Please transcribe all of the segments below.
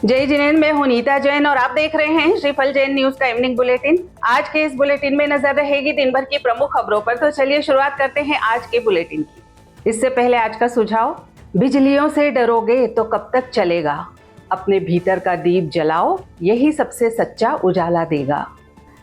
जय जिनेंद्र, मैं हूं नीता जैन और आप देख रहे हैं श्रीफल जैन न्यूज का इवनिंग बुलेटिन। आज के इस बुलेटिन में नजर रहेगी दिन भर की प्रमुख खबरों पर। तो चलिए शुरुआत करते हैं आज के बुलेटिन की। इससे पहले आज का सुझाव, बिजलियों से डरोगे तो कब तक चलेगा, अपने भीतर का दीप जलाओ, यही सबसे सच्चा उजाला देगा।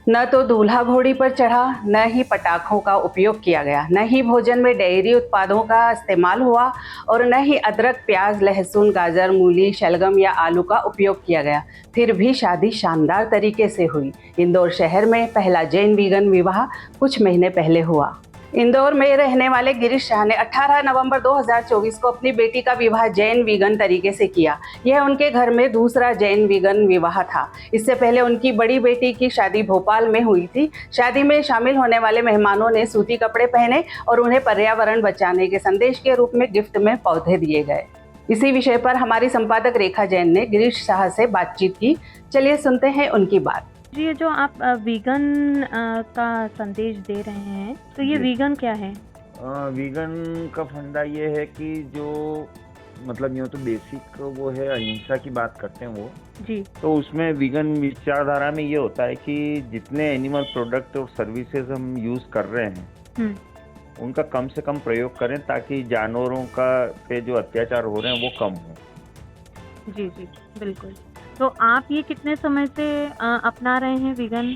न तो दूल्हा घोड़ी पर चढ़ा, न ही पटाखों का उपयोग किया गया, न ही भोजन में डेयरी उत्पादों का इस्तेमाल हुआ और न ही अदरक, प्याज, लहसुन, गाजर, मूली, शलगम या आलू का उपयोग किया गया। फिर भी शादी शानदार तरीके से हुई। इंदौर शहर में पहला जैन वीगन विवाह कुछ महीने पहले हुआ। इंदौर में रहने वाले गिरीश शाह ने 18 नवंबर 2024 को अपनी बेटी का विवाह जैन वीगन तरीके से किया। यह उनके घर में दूसरा जैन वीगन विवाह था। इससे पहले उनकी बड़ी बेटी की शादी भोपाल में हुई थी। शादी में शामिल होने वाले मेहमानों ने सूती कपड़े पहने और उन्हें पर्यावरण बचाने के संदेश के रूप में गिफ्ट में पौधे दिए गए। इसी विषय पर हमारी संपादक रेखा जैन ने गिरीश शाह से बातचीत की। चलिए सुनते हैं उनकी बात। जी, ये जो आप वीगन का संदेश दे रहे हैं, तो ये वीगन क्या है? वीगन का फंडा ये है कि जो मतलब यूँ तो बेसिक वो है, अहिंसा की बात करते हैं वो जी। तो उसमें वीगन विचारधारा में ये होता है कि जितने एनिमल प्रोडक्ट और सर्विसेज हम यूज कर रहे हैं उनका कम से कम प्रयोग करें ताकि जानवरों का पे जो अत्याचार हो रहे हैं वो कम हो। जी जी बिल्कुल। तो आप ये कितने समय से अपना रहे हैं वीगन?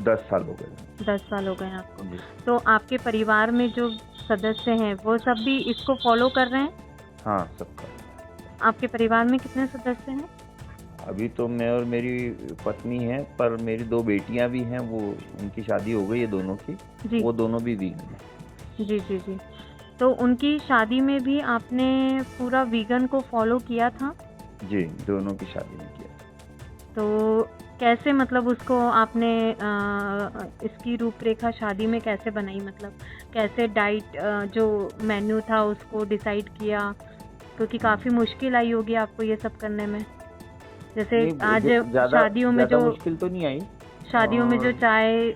10 साल हो गए। 10 साल हो गए आपको। जी। तो आपके परिवार में जो सदस्य हैं वो सब भी इसको फॉलो कर रहे हैं? हाँ, सबका। आपके परिवार में कितने सदस्य हैं? अभी तो मैं और मेरी पत्नी है, पर मेरी 2 बेटियां भी हैं, वो उनकी शादी हो गई है दोनों की। जी। वो दोनों भी वीगन हैं। जी जी जी। तो उनकी शादी में भी आपने पूरा वीगन को फॉलो किया था? जी, दोनों की शादी में किया। तो कैसे, मतलब उसको आपने इसकी रूपरेखा शादी में कैसे बनाई? मतलब कैसे डाइट जो मेन्यू था उसको डिसाइड किया? क्योंकि काफ़ी मुश्किल आई होगी आपको ये सब करने में। जैसे आज शादियों में जो मुश्किल तो नहीं आई। शादियों में जो चाय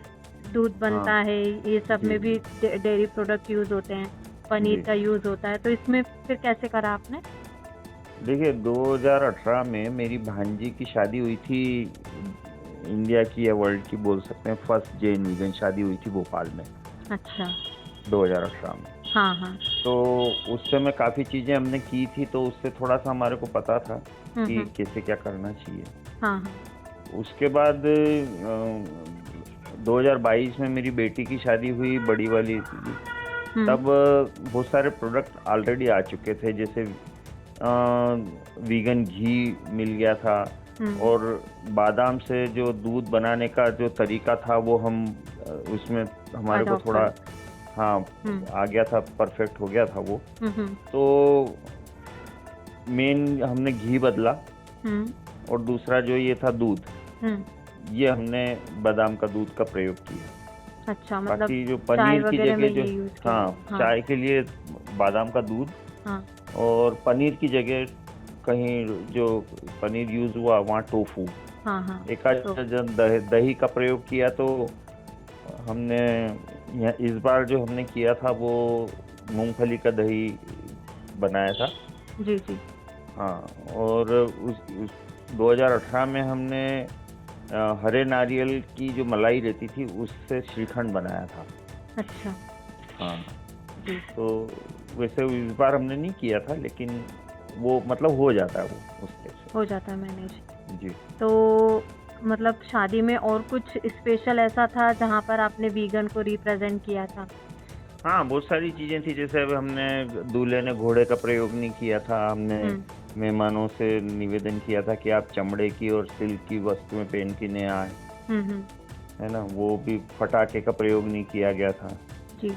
दूध बनता है, ये सब जी, में भी डेयरी प्रोडक्ट यूज़ होते हैं, पनीर जी। का यूज़ होता है, तो इसमें फिर कैसे करा आपने? देखिए, 2018 में मेरी भांजी की शादी हुई थी। इंडिया की या वर्ल्ड की बोल सकते हैं फर्स्ट जैन वीगन शादी हुई थी भोपाल में अच्छा। 2018 में। हाँ हाँ। तो उस समय काफ़ी चीज़ें हमने की थी, तो उससे थोड़ा सा हमारे को पता था कि कैसे क्या करना चाहिए। हाँ हाँ। उसके बाद 2022 में मेरी बेटी की शादी हुई, बड़ी वाली की। तब बहुत सारे प्रोडक्ट ऑलरेडी आ चुके थे, जैसे वीगन घी मिल गया था और बादाम से जो दूध बनाने का जो तरीका था वो हम उसमें हमारे को थोड़ा आ गया था, परफेक्ट हो गया था वो। तो मेन हमने घी बदला और दूसरा जो ये था दूध, ये हमने बादाम का दूध का प्रयोग किया। अच्छा, मतलब बाकी जो पनीर की जगह जो चाय के लिए बादाम का दूध, और पनीर की जगह कहीं जो पनीर यूज हुआ वहाँ टोफू। एक जब दही का प्रयोग किया तो हमने इस बार जो हमने किया था वो मूंगफली का दही बनाया था। जी जी। हाँ, और उस 2018 में हमने हरे नारियल की जो मलाई रहती थी उससे श्रीखंड बनाया था। अच्छा। हाँ जी। तो वैसे इस बार हमने नहीं किया था, लेकिन वो मतलब हो जाता है, वो उस टाइप से हो जाता है मैनेज। जी। तो मतलब शादी में और कुछ स्पेशल ऐसा था जहाँ पर आपने वीगन को रिप्रेजेंट किया था? हाँ, बहुत सारी चीजें थी। जैसे अब हमने दूल्हे ने घोड़े का प्रयोग नहीं किया था। हमने मेहमानों से निवेदन किया था कि आप चमड़े की और सिल्क की वस्तुएं पहन के नहीं आए, है ना। वो भी पटाखे का प्रयोग नहीं किया गया था जी।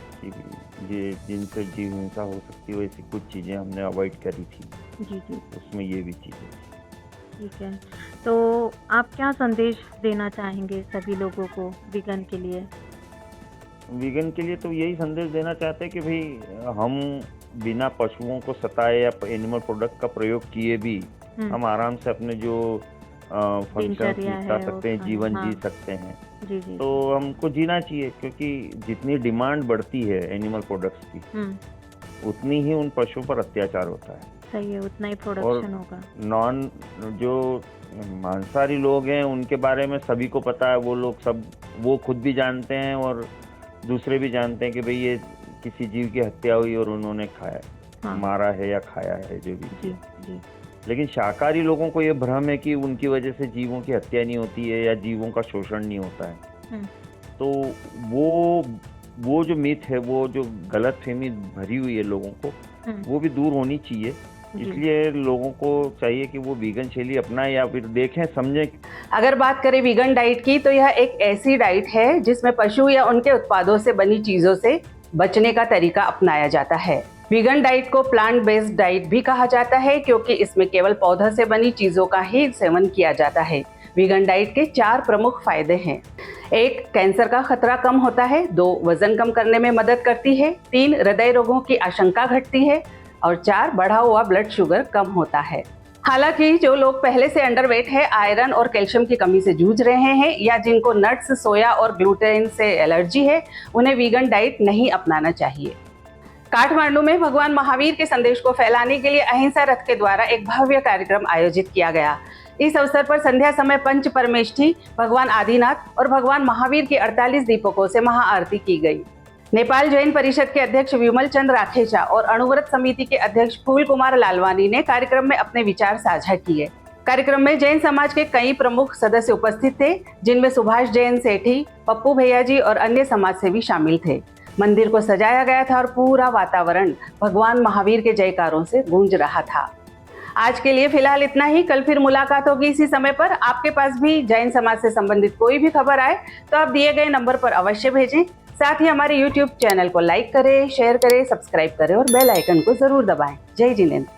ये जिनसे जीव हिंसा हो सकती है, वैसी कुछ चीजें हमने अवॉइड करी थी। जी जी। उसमें ये भी चीजें। ठीक है, तो आप क्या संदेश देना चाहेंगे सभी लोगों को वीगन के लिए? वीगन के लिए तो यही संदेश देना चाहते हैं कि भाई हम बिना पशुओं को सताए या एनिमल प्रोडक्ट का प्रयोग किए भी हम आराम से अपने जो फंक्शन निपटा सकते हैं, जीवन जी सकते हैं। जी जी। तो हमको जीना चाहिए, क्योंकि जितनी डिमांड बढ़ती है एनिमल प्रोडक्ट्स की उतनी ही उन पशुओं पर अत्याचार होता है। सही है, उतना ही प्रोडक्शन होगा। नॉन जो मांसाहारी लोग हैं उनके बारे में सभी को पता है, वो लोग सब वो खुद भी जानते हैं और दूसरे भी जानते हैं कि भाई ये किसी जीव की हत्या हुई और उन्होंने खाया, हाँ। मारा है या खाया है जो भी। जी जी। लेकिन शाकाहारी लोगों को ये भ्रम है कि उनकी वजह से जीवों की हत्या नहीं होती है या जीवों का शोषण नहीं होता है। तो वो जो मिथ है, वो जो गलतफहमी भरी हुई है लोगों को, वो भी दूर होनी चाहिए। इसलिए लोगों को चाहिए कि वो वीगन शैली अपनाएं या फिर देखें समझें। अगर बात करें वीगन डाइट की, तो यह एक ऐसी डाइट है जिसमें पशु या उनके उत्पादों से बनी चीजों से बचने का तरीका अपनाया जाता है। वीगन डाइट को प्लांट बेस्ड डाइट भी कहा जाता है क्योंकि इसमें केवल पौधा से बनी चीजों का ही सेवन किया जाता है। वीगन डाइट के 4 प्रमुख फायदे हैं। 1, कैंसर का खतरा कम होता है। 2, वजन कम करने में मदद करती है। 3, हृदय रोगों की आशंका घटती है। और 4, बढ़ा हुआ ब्लड शुगर कम होता है। हालांकि जो लोग पहले से अंडरवेट है, आयरन और कैल्शियम की कमी से जूझ रहे हैं या जिनको नट्स, सोया और ग्लूटेन से एलर्जी है, उन्हें वीगन डाइट नहीं अपनाना चाहिए। काठमांडू में भगवान महावीर के संदेश को फैलाने के लिए अहिंसा रथ के द्वारा एक भव्य कार्यक्रम आयोजित किया गया। इस अवसर पर संध्या समय पंच परमेष्ठी, भगवान आदिनाथ और भगवान महावीर की 48 दीपकों से महाआरती की गई। नेपाल जैन परिषद के अध्यक्ष विमल चंद राखेचा और अणुव्रत समिति के अध्यक्ष फूल कुमार लालवानी ने कार्यक्रम में अपने विचार साझा किए। कार्यक्रम में जैन समाज के कई प्रमुख सदस्य उपस्थित थे, जिनमें सुभाष जैन सेठी, पप्पू भैया जी और अन्य समाज सेवी शामिल थे। मंदिर को सजाया गया था और पूरा वातावरण भगवान महावीर के जयकारों से गूंज रहा था। आज के लिए फिलहाल इतना ही। कल फिर मुलाकात होगी इसी समय पर। आपके पास भी जैन समाज से संबंधित कोई भी खबर आए तो आप दिए गए नंबर पर अवश्य भेजें। साथ ही हमारे YouTube चैनल को लाइक करें, शेयर करें, सब्सक्राइब करें और बेल आइकन को जरूर दबाएं। जय जिनेंद्र।